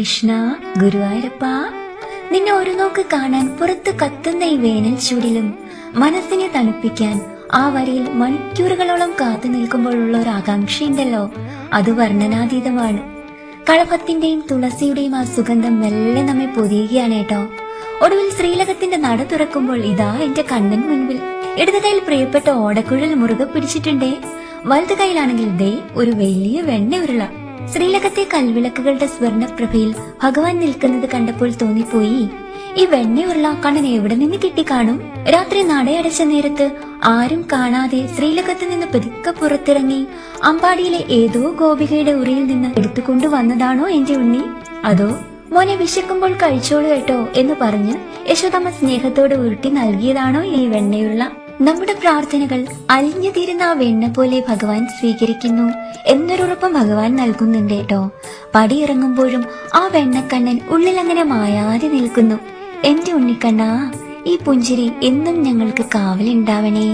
കൃഷ്ണ, ഗുരുവായൂരപ്പ, നിന്നെ ഒരു നോക്ക് കാണാൻ പുറത്ത് കത്തുന്ന ഈ വേനൽ ചൂടിലും മനസ്സിനെ തണുപ്പിക്കാൻ ആ വരിയിൽ മണിക്കൂറുകളോളം കാത്തു നിൽക്കുമ്പോഴുള്ള ഒരു ആകാംക്ഷയുണ്ടല്ലോ, അത് വർണ്ണനാതീതമാണ്. കളഭത്തിന്റെയും തുളസിയുടെയും ആ സുഗന്ധം മെല്ലെ നമ്മെ പൊതിയുകയാണ് കേട്ടോ. ഒടുവിൽ ശ്രീലകത്തിന്റെ നട തുറക്കുമ്പോൾ ഇതാ എന്റെ കണ്ണിന് മുൻപിൽ ഇടത് കൈയിൽ പ്രിയപ്പെട്ട ഓടക്കുഴൽ മുറുകെ പിടിച്ചിട്ടുണ്ടേ. വലത് കൈയിലാണെങ്കിൽ ദേ ഒരു വലിയ വെണ്ണ ഉരുള. ശ്രീലകത്തെ കൽവിളക്കുകളുടെ സ്വർണപ്രഭയിൽ ഭഗവാൻ നിൽക്കുന്നത് കണ്ടപ്പോൾ തോന്നിപ്പോയി, ഈ വെണ്ണയുരുള കണ്ണൻ എവിടെ നിന്ന് കിട്ടിക്കാണും? രാത്രി നടയടച്ച നേരത്ത് ആരും കാണാതെ ശ്രീലകത്ത് നിന്ന് പതുക്കെ പുറത്തിറങ്ങി അമ്പാടിയിലെ ഏതോ ഗോപികയുടെ ഉറിയിൽ നിന്ന് എടുത്തുകൊണ്ടു വന്നതാണോ എന്റെ ഉണ്ണി? അതോ മോനെ വിശക്കുമ്പോൾ കഴിച്ചോളൂ കേട്ടോ എന്ന് പറഞ്ഞ് യശോദാമ്മ സ്നേഹത്തോടെ ഉരുട്ടി നൽകിയതാണോ ഈ വെണ്ണയുള്ള? നമ്മുടെ പ്രാർത്ഥനകൾ അലിഞ്ഞു തീരുന്ന ആ വെണ്ണ പോലെ ഭഗവാൻ സ്വീകരിക്കുന്നു എന്നൊരുറപ്പം ഭഗവാൻ നൽകുന്നുണ്ട് കേട്ടോ. പടിയിറങ്ങുമ്പോഴും ആ വെണ്ണക്കണ്ണൻ ഉള്ളിൽ അങ്ങനെ മായാതെ നിൽക്കുന്നു. എന്റെ ഉണ്ണിക്കണ്ണാ, ഈ പുഞ്ചിരി എന്നും ഞങ്ങൾക്ക് കാവലുണ്ടാവണേ.